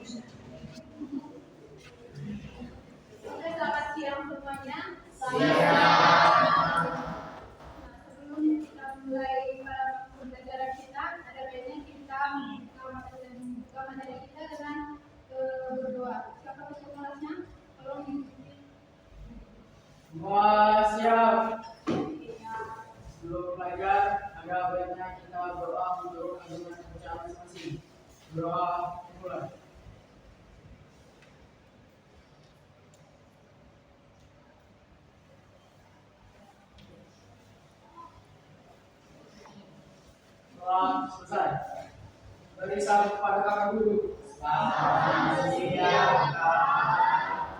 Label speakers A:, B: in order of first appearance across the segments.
A: Oke, selamat siang semuanya. Sebelum kita mulai pembelajaran kita, ada baiknya kita membuka materi kita dengan berdoa. Siapa baca kelasnya? Tolong diikuti.
B: Semua siap. Sebelum belajar, ada baiknya kita berdoa untuk ajudan bacaan masing-masing. Berdoa mulai. Setelah selesai, beri salam kepada kakak guru. Selamat siang, Kak.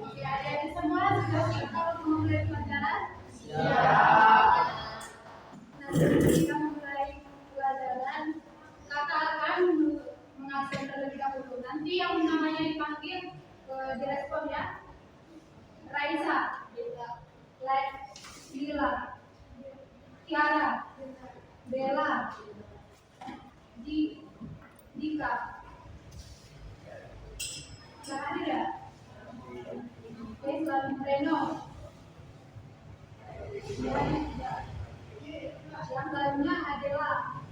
A: Oke, adik-adik semua sudah siap kalau memulai pelajaran?
B: Siap.
A: Nah, sebelum kita mulai pelajaran, kakak akan mengabsen terlebih dahulu. Nanti yang namanya dipanggil direspon ya. Raisa, Lila, Tiara, Bella, Dika. Yang ada ya? Oke, Reno. Yang lainnya adalah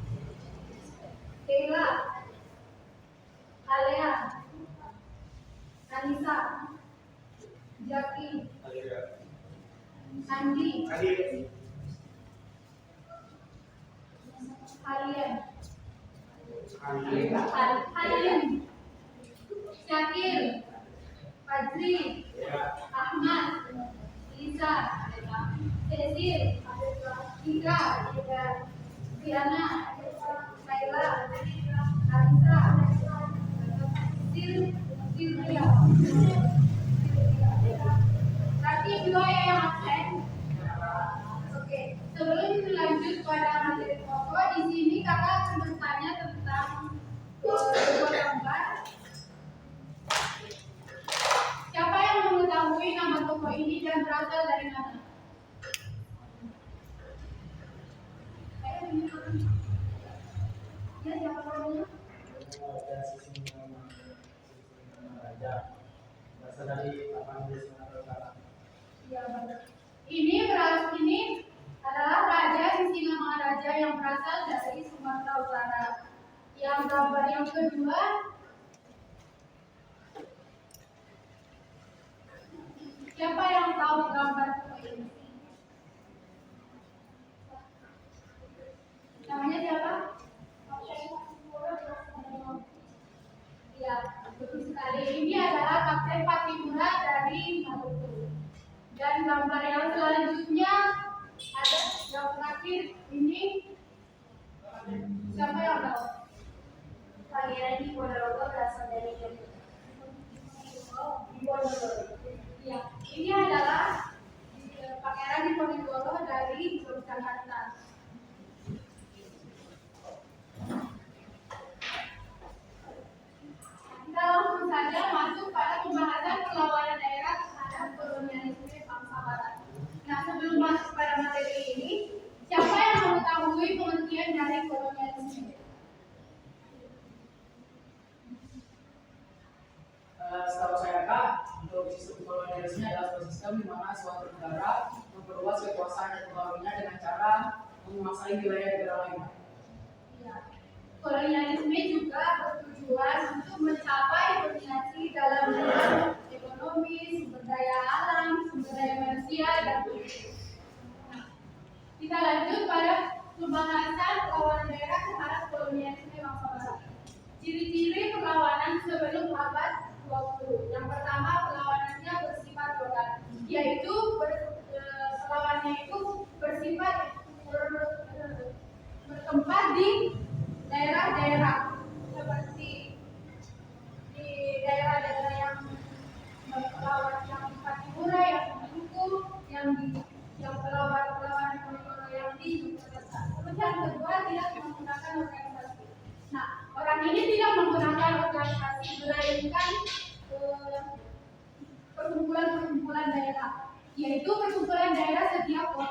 A: Kayla, Alea, Anissa, Jaki, Andi, Halim, Syakir, Fadri, Ahmad, Lisa, Cecil, Ika, Diana, Kayla, Arisa, Silvia. Nanti dua yang absen. Oke, sebelum lanjut pada materi pokok, di sini kakak akan bertanya tentang sebuah gambar. Siapa yang mengetahui nama tokoh ini dan berasal dari mana? Ya, siapa namanya?
B: Berasal dari
A: Ya, benar. Ini adalah raja Sisingamangaraja yang berasal dari Sumatera Utara. Yang gambar yang kedua, siapa yang tahu gambar ini? Namanya siapa? Ya, betul sekali. Ini adalah Kapten Patimura dari Maluku. Dan gambar yang selanjutnya ada yang terakhir ini. Siapa yang tahu? Pangeran Diponegoro berasal dari Diponegoro. Ya, ini adalah Pangeran Diponegoro dari Yogyakarta. Kita langsung saja masuk pada pembahasan perlawanan daerah terhadap kolonialisme bangsa Barat. Nah, sebelum masuk pada materi ini, siapa yang mengetahui pengertian dari kolonialisme?
B: Setahu saya, Kak, untuk sistem kolonialisme adalah sebuah sistem di mana suatu negara memperluas kekuasaan ekonominya dengan cara menguasai wilayah negara lain.
A: Ya. Kolonialisme juga bertujuan untuk mencapai dominasi dalam bidang ekonomi, sumber daya alam, sumber daya manusia, dan politik. Nah, kita lanjut pada pembahasan perlawanan daerah terhadap kolonialisme bangsa Barat. Ciri-ciri perlawanan sebelum abad 20. Yang pertama, perlawanannya bersifat lokal, yaitu perlawanannya itu bersifat bertempat di daerah-daerah seperti di daerah-daerah yang melawan yang Patimura, yang Maluku, yang perlawanan yang di Yogyakarta. Terus yang kedua, tidak menggunakan organisasi. Nah, orang ini tidak menggunakan organisasi, melainkan perkumpulan-perkumpulan daerah, yaitu perkumpulan daerah setiap kota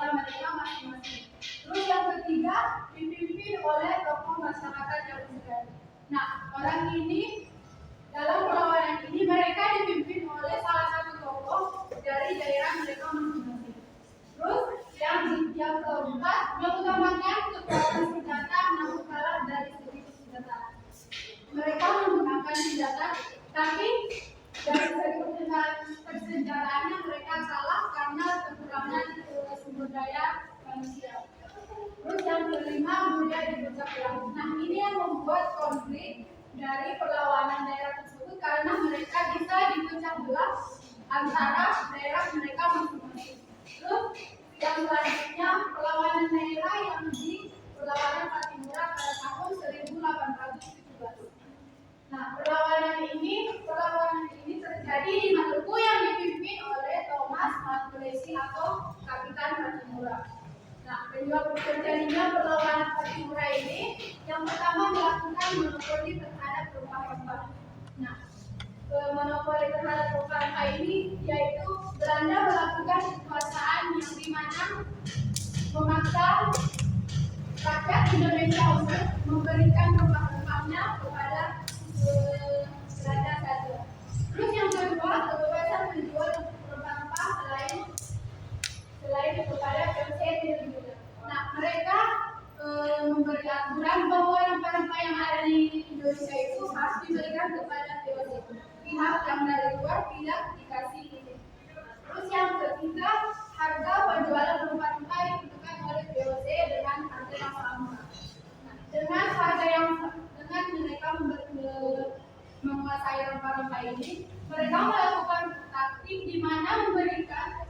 A: daya manusia. Terus yang kelima, mudah dipecah belah. Nah, ini yang membuat konflik dari perlawanan daerah tersebut karena mereka bisa dipecah belah antara daerah mereka masing-masing. Terus yang selanjutnya, perlawanan daerah yang di perlawanan Pattimura pada tahun 1817. Nah, perlawanan ini terjadi di Maluku yang dipimpin oleh Thomas Makulesi atau Kapitan Pattimura. Nah, penyebab terjadinya perlawanan Pattimura ini yang pertama melakukan monopoli terhadap rempah-rempah. Nah, monopoli terhadap rempah-rempah ini yaitu Belanda melakukan kekuasaan yang dimana memaksa rakyat Indonesia untuk memberikan rempah-rempahnya kepada Belanda saja. Terus yang kedua, kebebasan menjual rempah-rempah selain kepada POC Indonesia. Nah, mereka memberi aturan bahwa rempah-rempah yang ada di Indonesia itu harus diberikan kepada POC. Pihak yang dari luar tidak dikasih izin. Terus yang ketiga, harga penjualan rempah-rempah ditentukan oleh POC dengan harga yang sama. Nah, dengan mereka menguasai rempah-rempah ini, mereka melakukan taktik di mana memberikan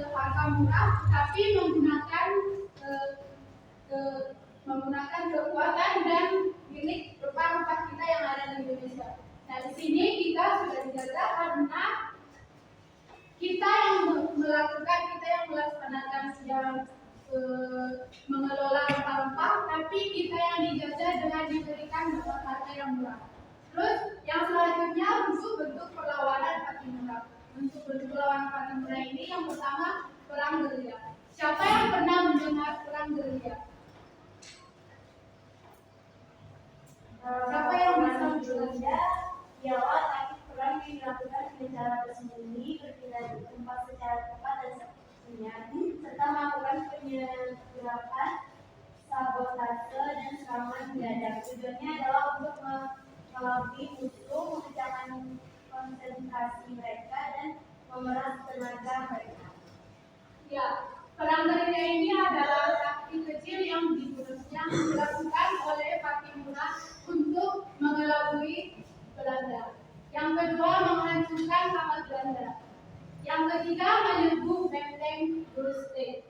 A: harga murah, tapi menggunakan kekuatan dan milik rempah-rempah kita yang ada di Indonesia. Nah, di sini kita sudah dijaga karena kita yang melaksanakan mengelola rempah-rempah, tapi kita yang dijajah dengan diberikan harga yang murah. Terus yang selanjutnya bentuk perlawanan Pattimura. Bentuk perlawanan Pattimura ini yang pertama perang gerilya. Siapa yang pernah mendengar perang gerilya? Siapa yang bisa menjelaskan?
C: Ialah taktik perang yang dilakukan secara bersembunyi, berpindah di tempat secara tepat dan sunyi, serta melakukan penyerapan, sabotase, dan serangan mendadak. Tujuannya adalah untuk mengelabui musuh, memecahkan konsentrasi mereka, dan memeras tenaga mereka.
A: Ya, perang gerilya ini adalah taktik kecil yang dilakukan oleh Pattimura untuk mengelabui Belanda. Yang kedua, menghancurkan kapal Belanda. Yang ketiga, menyerbu benteng Brunswick.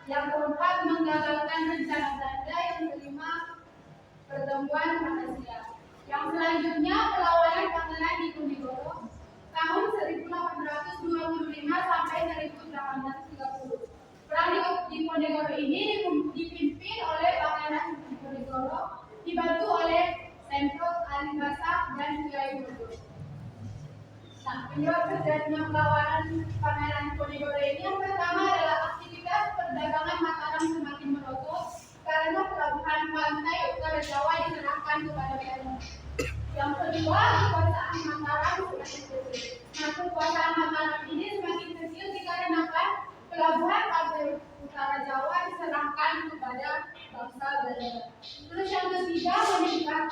A: Yang keempat, menggagalkan rencana Belanda. Yang kelima, pertemuan Rahasia. Yang selanjutnya, perlawanan Pangeran Diponegoro tahun 1825 sampai 1830. Perang Diponegoro ini dipimpin oleh Pangeran Diponegoro, dibantu oleh Semprot Alibasa dan Kiai Bodo. Nah, penyebab terjadinya perlawanan Pangeran Diponegoro ini yang pertama adalah aktivitas perdagangan Mataram semakin merosot karena pelabuhan pantai utara Jawa diserahkan kepada Belanda. Yang kedua, kekuasaan Mataram semakin kecil. Nah, kekuasaan Mataram ini semakin kecil dikarenakan pelabuhan pantai utara Jawa diserahkan kepada bangsa Belanda. Terus yang ketiga, meningkat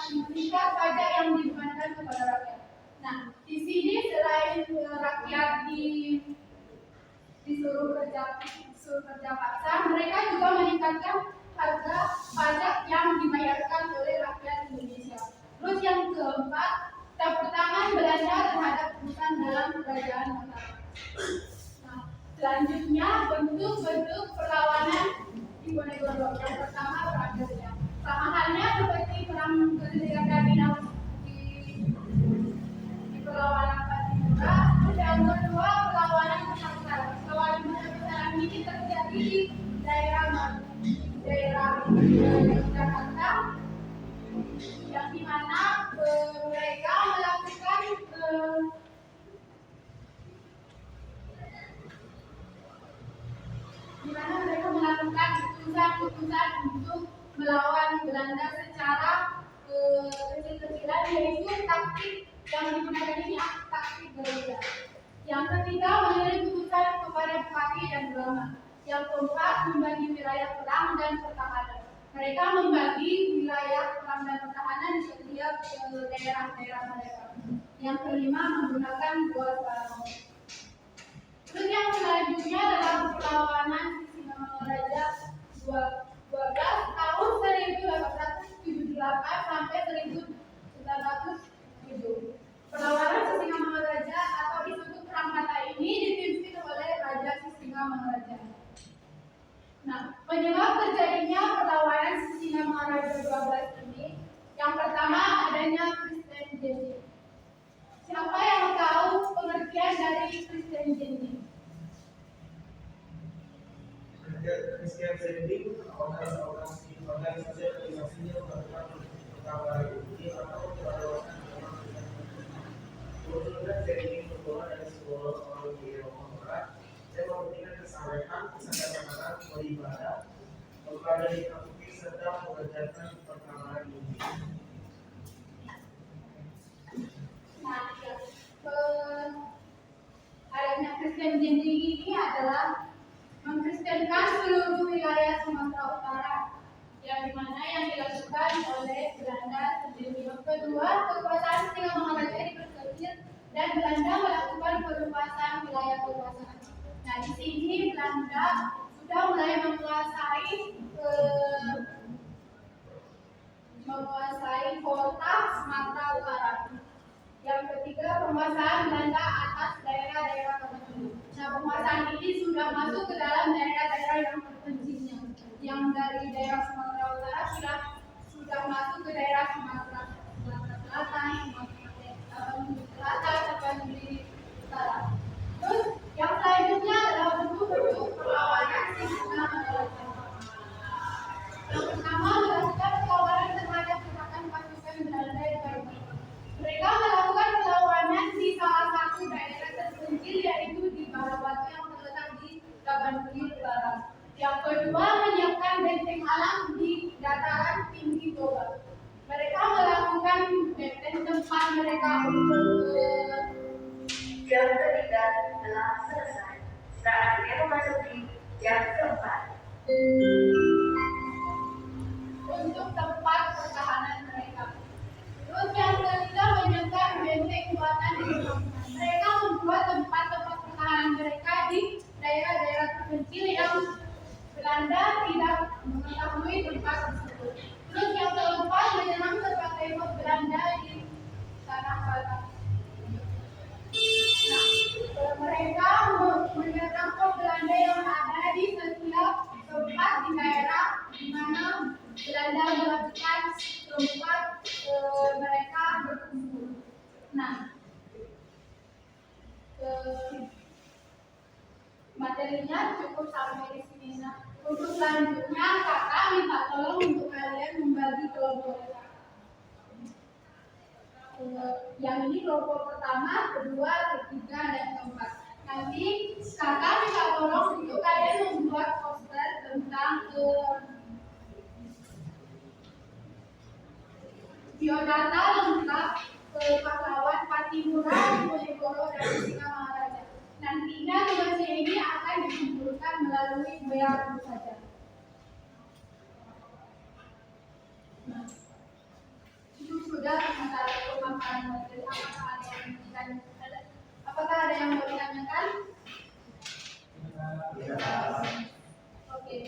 A: pajak yang dibebankan kepada rakyat. Nah, di sini selain rakyat disuruh kerja paksa, mereka juga meningkatkan harga pajak yang dibayarkan oleh rakyat Indonesia. Terus yang keempat, campur tangan Belanda terhadap urusan dalam kerajaan Mataram. Nah, selanjutnya bentuk-bentuk perlawanan Diponegoro. Yang pertama, perang gerilya. Sama halnya seperti perang gerilya tadi di perlawanan Pattimura. Yang kedua, perlawanan besar-besaran. Perlawanan besar-besaran ini terjadi di daerah Jakarta, yang dimana mereka melakukan keputusan untuk melawan Belanda secara kecil-kecilan, yaitu taktik yang digunakan ini taktik gerilya. Yang ketiga, mengirim putusan kepada bupati dan ulama. Yang keempat, membagi wilayah perang dan pertahanan. Mereka membagi wilayah perang dan pertahanan di setiap daerah-daerah mereka. Yang kelima, menggunakan dua serangan. Terus yang selanjutnya adalah perlawanan Penyebab terjadinya perlawanan Singamangaraja 12 ini, yang pertama adanya Kristen Jenny. Siapa yang tahu pengertian dari Kristen Jenny?
D: Christian Sending, organisasinya melakukan perkara ini atau pengawasan kemudian Sending bergolongan dari sebuah orang di Eropa Barat. Saya mementingkan kesamaan, kesadaran beribadah, berada di kafir serta mengerjakan perkara ini.
A: Nah, adanya Kristen Jenny ini adalah mengkristenkan seluruh wilayah Sumatera Utara, yang dimana yang dilakukan oleh Belanda sendiri. Yang kedua, kekuasaan Singamangaraja diperkecil dan Belanda melakukan peluasan wilayah kekuasaan. Nah, di sini Belanda sudah mulai menguasai kota Sumatera Utara. Yang ketiga, penguasaan Belanda atas daerah-daerah tertentu. Nah, penguasaan ini sudah masuk ke dalam daerah-daerah yang terpencilnya. Yang dari daerah Sumatera Utara sudah masuk ke daerah Sumatera Selatan, Sumatera Utara. Terus yang selanjutnya adalah bentuk-bentuk perlawanan Singamangaraja. Yang pertama, melakukan perlawanan terhadap gerakan pasukan Belanda di Bali. Mereka melakukan perlawanan di salah satu daerah terpencil, yaitu di Batu yang terletak di Tabanulir Barat. Yang kedua, menyiapkan benteng alam di dataran tinggi Toba. Mereka melakukan benteng tempat mereka
C: Jam ketiga telah selesai. Saatnya memasuki jam keempat.
A: untuk tempat pertahanan mereka. Terus yang ketiga, menyiapkan benteng buatan diri. Mereka membuat tempat-tempat pertahanan mereka di daerah-daerah terpencil yang Belanda tidak mengetahui tempat tersebut. Terus yang keempat, menyerang berbagai pos Belanda di tanah Batak. Nah, mereka menyerang pos Belanda yang ada di setiap tempat di daerah di mana Belanda melakukan tempat mereka berkumpul. Nah, materinya cukup sampai di sini. Nah, untuk selanjutnya kakak minta tolong untuk kalian membagi kelompok. Yang ini kelompok pertama, kedua, ketiga, dan keempat. Nanti kakak minta tolong untuk kalian membuat poster tentang biodata lengkap pahlawan Patimura, Bojonegoro, dan Singamangaraja. Nantinya tugasnya ini akan dikumpulkan melalui WA saja. Nah, itu sudah sementara pemaparan materi. Apakah ada yang mau ditanyakan? Oke,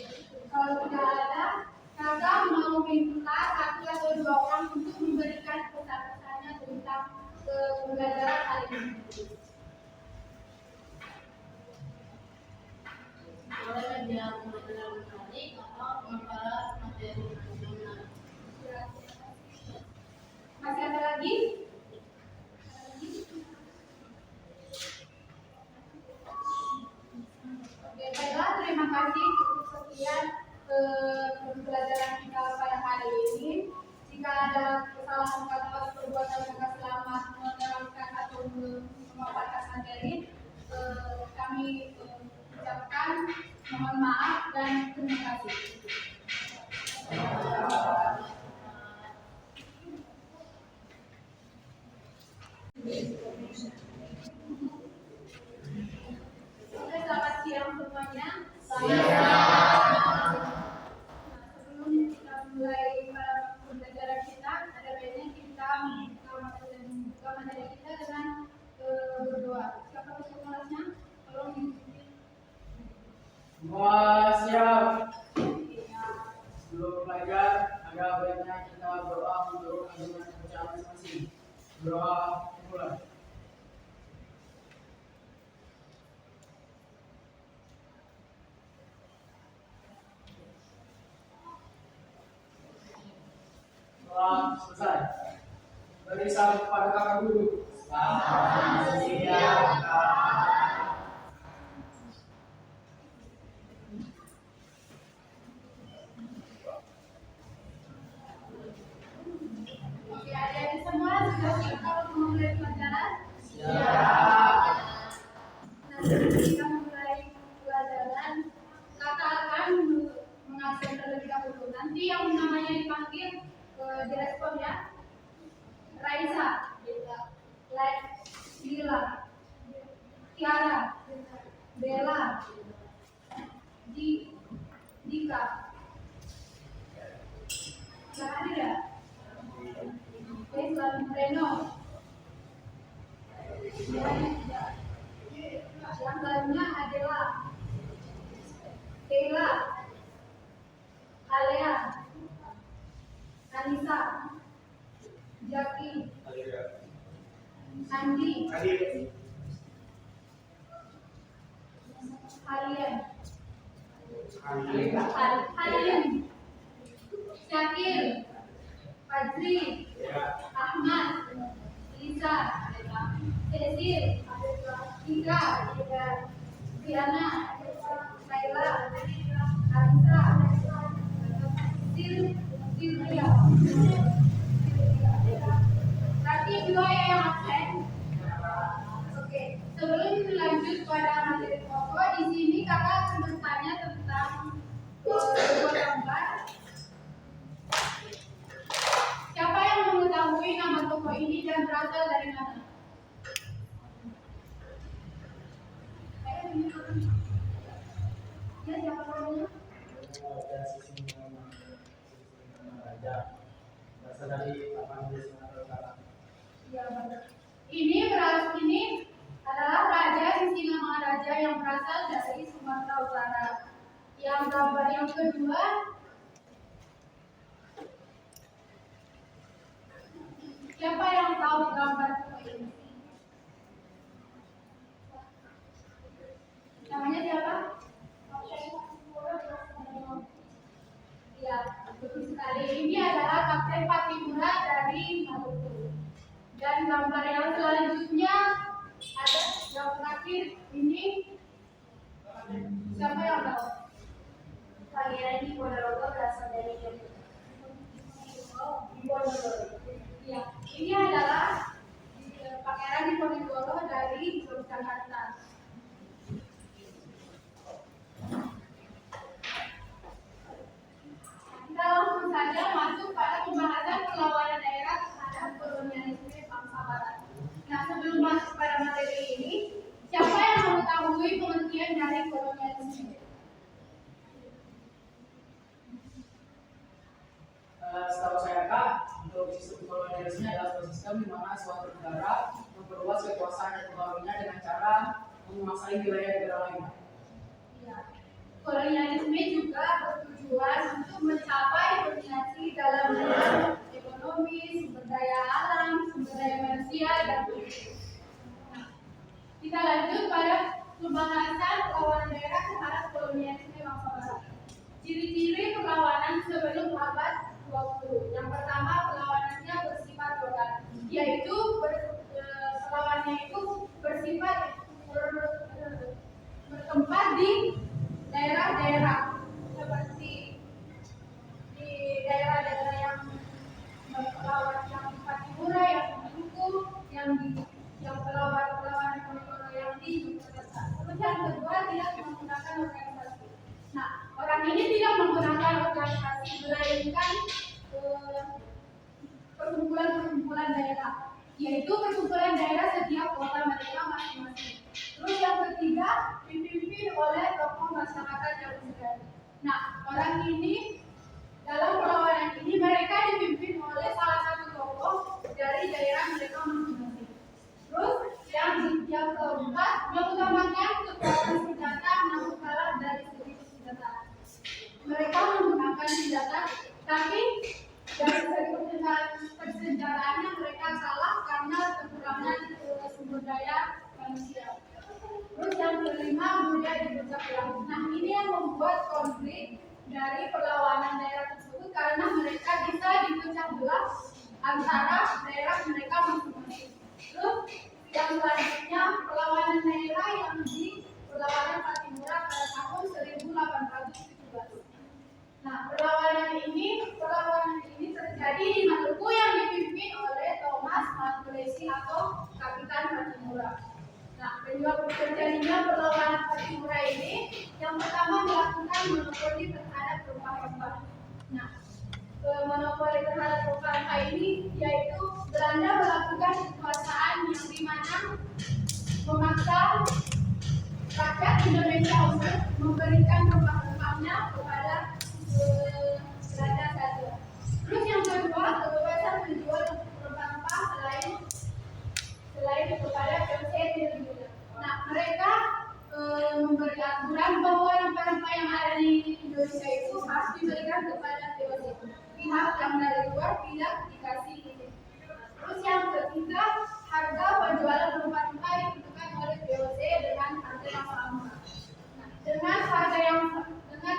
A: kalau tidak ada, kakak mau minta satu atau dua orang untuk memberikan pesan-pesannya tentang pembelajaran kali ini.
E: Boleh dia pembelajaran menarik atau pemaparan materi nasional.
A: Masih ada lagi? Oke, baiklah, terima kasih. Cukup sekian pembelajaran kita pada hari ini. Jika ada kesalahan kata atau perbuatan yang tidak selamat menerangkan atau memaparkan materi, kami ucapkan mohon maaf dan terima kasih. Oke, selamat siang semuanya. Sebelum kita mulai pembelajaran kita, ada baiknya kita membuka materi kita dengan berdoa. Siapa untuk kelasnya? Tolong diikuti.
B: Semua siap. Sebelum belajar, ada baiknya kita berdoa menurut ajaran bacaan masing-masing. Berdoa mulai. Setelah selesai, beri salam kepada kakak guru.
D: Selamat siang, Kak.
A: Oke, adik-adik semua sudah siap untuk memulai pelajaran?
D: Siap.
A: Nah, sebelum kita memulai pelajaran, kakak akan mengabsen terlebih dahulu. Nanti yang namanya dipanggil direspon ya. Raisa, Lila, Tiara, Bella, Dika. Yang hadir ya? Oke, selamat Reno. Yang lainnya adalah Kayla, Alea, Anissa, Jaki, Andi, Halim, Syakir, Fadri, Ahmad, Lisa, Cecil, Ika, Diana, Laila, Arisa, Silvia. Berarti dua yang absen. Oke, sebelum lanjut pada materi pokok, di sini kakak akan bertanya tentang sebuah gambar. Siapa yang mengetahui nama tokoh ini dan berasal dari mana? Ya, siapa namanya?
D: Berasal dari Taman Desa Sumatera Utara.
A: Ya, benar. Ini adalah raja Sisingamangaraja yang berasal dari Sumatera Utara. Yang gambar yang kedua, siapa yang tahu gambar tokoh ini? Namanya siapa? Ya, betul sekali. Ini adalah Kapten Patimura dari Maluku. Dan gambar yang selanjutnya ada yang terakhir ini. Siapa yang tahu?
C: Pangeran Diponegoro berasal dari Diponegoro.
A: Ya, ini adalah Pangeran Diponegoro dari Yogyakarta. Kita langsung saja masuk pada pembahasan perlawanan daerah terhadap kolonialisme bangsa Barat. Nah, sebelum masuk pada materi ini, siapa yang mengetahui pengertian dari kolonialisme?
B: Setahu saya Kak, untuk sistem kolonialisme adalah sebuah sistem di mana suatu negara memperluas kekuasaan dan pengaruhnya dengan cara menguasai wilayah negara lain.
A: Ya. Kolonialisme juga bertujuan untuk mencapai dominasi dalam bidang ekonomi, sumber daya alam, sumber daya manusia, dan politik. Nah, kita lanjut pada pembahasan perlawanan daerah terhadap kolonialisme bangsa Barat. Ciri-ciri perlawanan sebelum abad 20. Yang pertama, perlawanannya bersifat lokal, yaitu perlawanannya itu bersifat bertempat di daerah-daerah seperti di daerah-daerah yang melawan yang Patimura, yang Maluku, yang perlawanan yang di Yogyakarta. Terus yang kedua, tidak menggunakan organisasi. Nah, orang ini tidak menggunakan organisasi, melainkan perkumpulan daerah, yaitu perkumpulan daerah setiap kota mereka masing-masing. Terus yang ketiga, dipimpin oleh tokoh masyarakat yang berada. Nah, orang ini dalam perlawanan ini mereka dipimpin oleh salah satu tokoh dari daerah mereka masing-masing. Terus yang keempat, mengutamakan kekuatan senjata namun kalah dari segi senjata. Mereka menggunakan senjata, tapi dari segi persenjataannya mereka kalah karena kekurangan sumber daya manusia. Terus yang kelima, mudah dibecah belah. Nah, ini yang membuat konflik dari perlawanan daerah tersebut karena antara daerah mereka masing-masing. Terus yang selanjutnya perlawanan daerah yang di perlawanan Pattimura pada tahun 1817. Nah, perlawanan ini terjadi di Maluku yang dipimpin oleh Thomas Maluku atau Kapitan Pattimura. Nah, penyebab terjadinya perlawanan Pattimura ini yang pertama melakukan monopoli terhadap rempah-rempah. Nah, monopoli terhadap rempah-rempah ini yaitu Belanda melakukan kekuasaan yang dimana memaksa rakyat Indonesia untuk memberikan rempah-rempahnya kepada Belanda saja. Terus yang kedua, kebebasan menjual rempah-rempah selain kepada VOC Indonesia. Nah, mereka memberi aturan bahwa rempah-rempah yang ada di Indonesia itu harus diberikan kepada VOC. Pihak yang dari luar tidak dikasih izin. Terus yang ketiga, harga penjualan rempah-rempah ditentukan oleh VOC dengan harga yang sama. Nah, dengan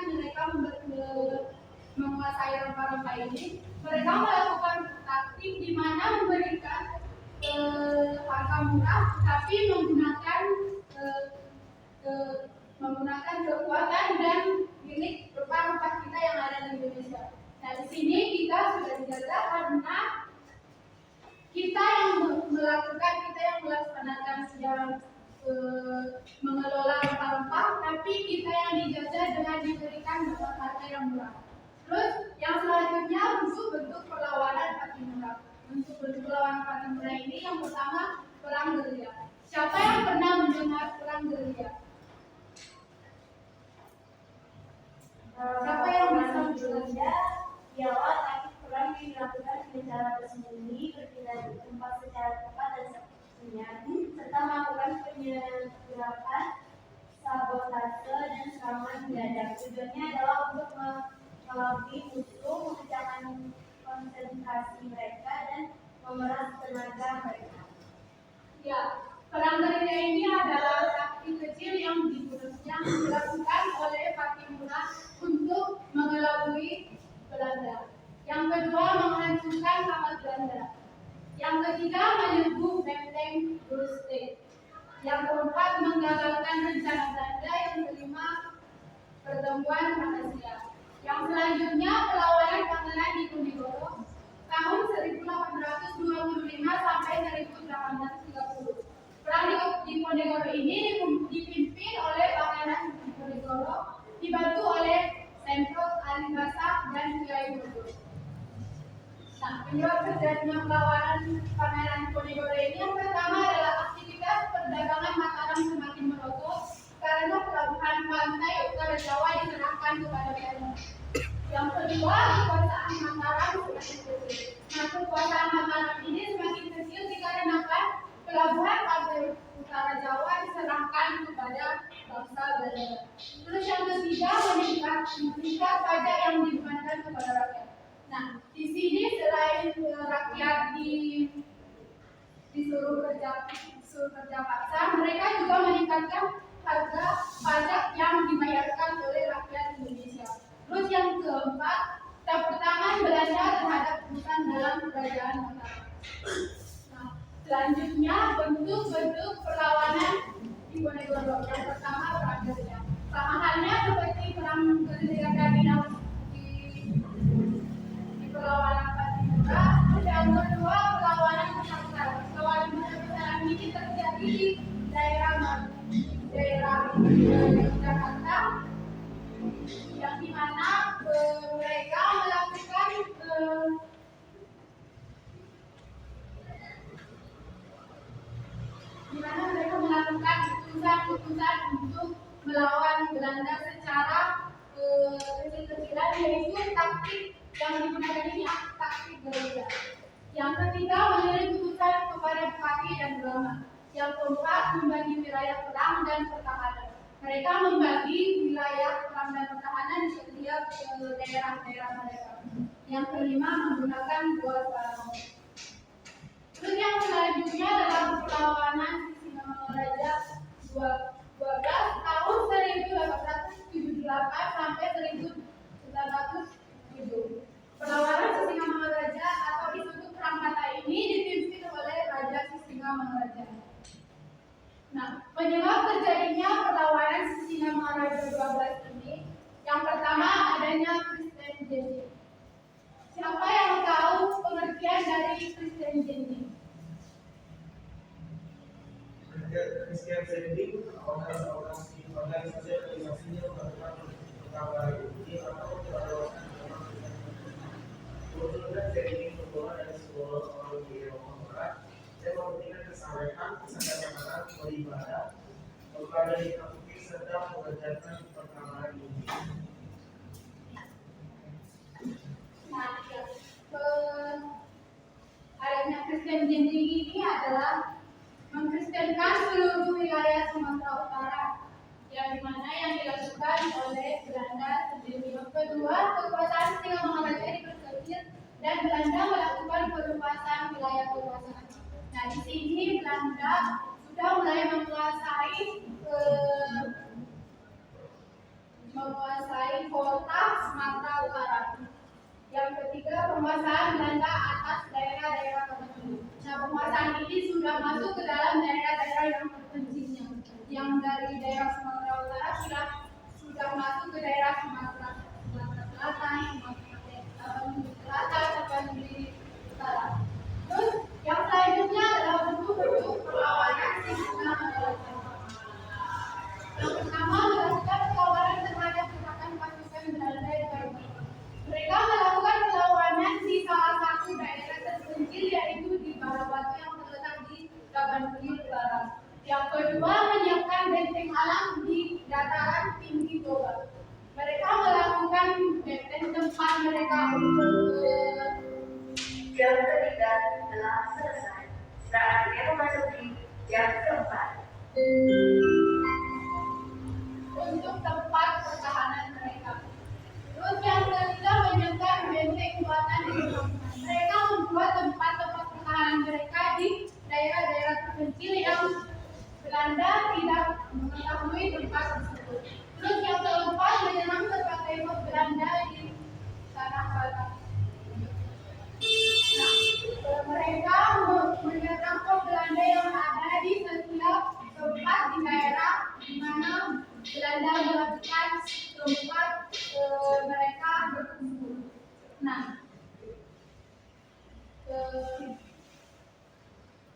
A: mereka menguasai rempah-rempah ini, mereka melakukan taktik di mana memberikan harga murah, tapi menggunakan kekuatan dan milik rempah-rempah kita yang ada di Indonesia. Nah, di sini kita sudah dijaga karena kita yang melaksanakan mengelola rempah-rempah, tapi kita yang dijaga dengan diberikan harga yang murah. Terus yang selanjutnya bentuk perlawanan Pattimura. Bentuk perlawanan Pattimura ini yang pertama perang gerilya. Siapa yang pernah mendengar perang gerilya? Siapa yang bisa
C: gerilya ialah taktik perang yang dilakukan dengan cara bersembunyi, berpindah di tempat secara tepat dan sunyi, serta melakukan penyerapan, sabotase dan serangan mendadak. Tujuannya adalah untuk mengelabui musuh, memecahkan konsentrasi mereka dan memeras tenaga mereka.
A: Ya, perang gerilya ini adalah taktik kecil yang dilakukan oleh Pattimura untuk mengelabui Belanda. Yang kedua, menghancurkan kapal Belanda. Yang ketiga, menyerbu benteng Brunswick. Yang keempat, menggagalkan rencana Belanda. Yang kelima, pertemuan rahasia. Yang selanjutnya, perlawanan Pangeran Diponegoro tahun 1825 sampai 1830. Perang Diponegoro ini dipimpin oleh Pangeran Diponegoro, dibantu oleh Semprot Alibasa dan Kiai Bodo. Nah, penyebab terjadinya perlawanan Pangeran Diponegoro ini yang pertama adalah aktivitas perdagangan Mataram semakin merosot karena pelabuhan pantai utara Jawa diserahkan kepada Belanda. Yang kedua, kekuasaan Mataram semakin kecil. Nah, kekuasaan Mataram ini semakin kecil dikarenakan pelabuhan pantai utara Jawa diserahkan kepada bangsa Belanda. Terus yang ketiga, meningkat pajak yang dibebankan kepada rakyat. Nah, di sini selain rakyat disuruh kerja paksa, mereka juga meningkatkan harga pajak yang dibayarkan oleh rakyat Indonesia. Terus yang keempat, pertangan Belanda terhadap perusahaan dalam kerajaan Mataram. Nah, selanjutnya bentuk-bentuk perlawanan Diponegoro. Yang pertama, perang gerilya. Sama halnya seperti perang gerilya tadi di perlawanan Pattimura. Yang kedua, perlawanan besar-besaran. Perlawanan besar-besaran ini terjadi di daerah Jakarta, yang dimana mereka melakukan keputusan untuk melawan Belanda secara kecil-kecilan, yaitu taktik yang digunakan ini taktik gerilya. Yang ketiga, mengirim utusan kepada bupati dan ulama. Yang keempat, membagi wilayah perang dan pertahanan. Mereka membagi wilayah perang dan pertahanan di setiap daerah-daerah mereka. Yang kelima, menggunakan dua sarung. Terus yang selanjutnya adalah perlawanan Singamangaraja 12 tahun 1878 sampai 1907. Perlawanan Singamangaraja atau disebut perang Penyebab terjadinya perlawanan Sisingamangaraja 12 ini, yang pertama adanya Kristen Jenderal. Siapa yang tahu pengertian dari Kristen Jenderal?
D: Christian Sending, organisasinya melakukan pertama ini atau penyelesaian kebetulan Sending bergolongan dari sebuah orang di Eropa Barat dan mementingkan kesamaan, kesadaran beribadah, berada di kaki serta mengajarkan perkataan ini.
A: Nah, ya, adanya Kristen Jenderal ini adalah mengkristenkan seluruh wilayah Sumatera Utara, yang dimana yang dilakukan oleh Belanda sendiri. Yang kedua, kekuasaan Sisingamangaraja diperkecil dan Belanda melakukan perluasan wilayah kekuasaan. Nah, di sini Belanda sudah mulai menguasai kota Sumatera Utara. Yang ketiga, penguasaan Belanda atas daerah-daerah terpencil. Nah, penguasaan ini sudah masuk ke dalam daerah-daerah yang terpencilnya. Yang dari daerah Sumatera Utara sudah masuk ke daerah Sumatera Selatan, Sumatera Utara. Terus yang selanjutnya adalah bentuk-bentuk perlawanan Sisingamangaraja. Yang pertama, melakukan perlawanan terhadap gerakan pasukan Belanda di Bali. Mereka melakukan perlawanan di salah satu daerah terpencil, yaitu di Batu yang terletak di Tabanuki Utara. Yang kedua, menyiapkan benteng alam di dataran tinggi Toba. Mereka melakukan benteng tempat mereka untuk
C: Jam ketiga telah selesai. Saatnya memasuki jam keempat.
A: untuk tempat pertahanan mereka. Terus yang ketiga, menyiapkan benteng buatan di rumah. Mereka membuat tempat-tempat pertahanan mereka di daerah-daerah terpencil yang Belanda tidak mengetahui tempat tersebut. Terus yang keempat, menyerang tempat tembok Belanda di tanah Batak. Nah, mereka menyerang pos Belanda yang ada di setiap tempat di daerah di mana Belanda melakukan tempat mereka berkumpul. Nah,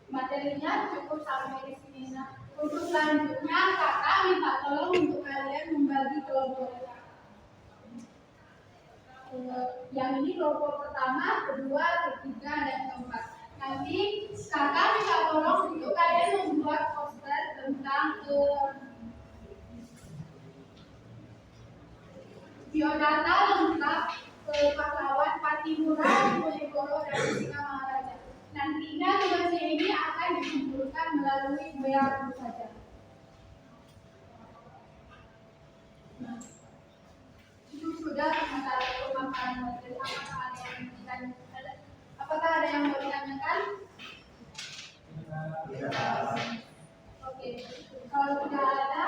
A: materinya cukup sampai di sini. Nah, untuk selanjutnya kakak minta tolong untuk kalian membagi kelompok. Yang ini kelompok pertama, kedua, ketiga, dan keempat. Nanti kakak minta tolong untuk kalian membuat poster tentang biodata lengkap pahlawan Patimura, Bojonegoro, dan Sisingamangaraja. Nantinya tugasnya ini akan dikumpulkan melalui WA saja. Nah, itu sudah sementara pemaparan materi. Apakah ada yang mau ditanyakan? Oke, kalau tidak ada,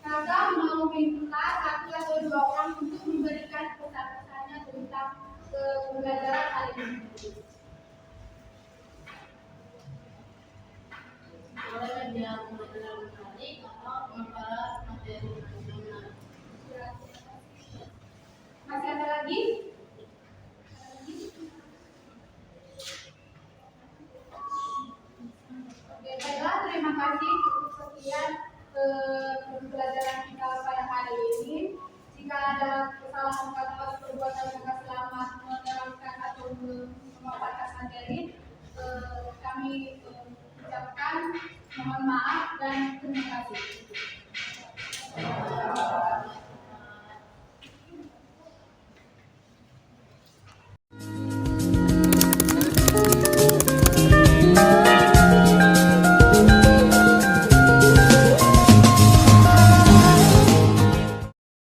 A: kakak mau minta satu atau dua orang untuk memberikan pesan-pesannya tentang pembelajaran kali ini.
E: Boleh dia pembelajaran menarik atau pemaparan materi nasional.
A: Masih ada lagi? Oke, baiklah, terima kasih. Cukup sekian pembelajaran kita pada hari ini. Jika ada kesalahan kata atau perbuatan yang tidak selamat menerangkan atau memaparkan materi, kami ucapkan mohon maaf dan terima kasih.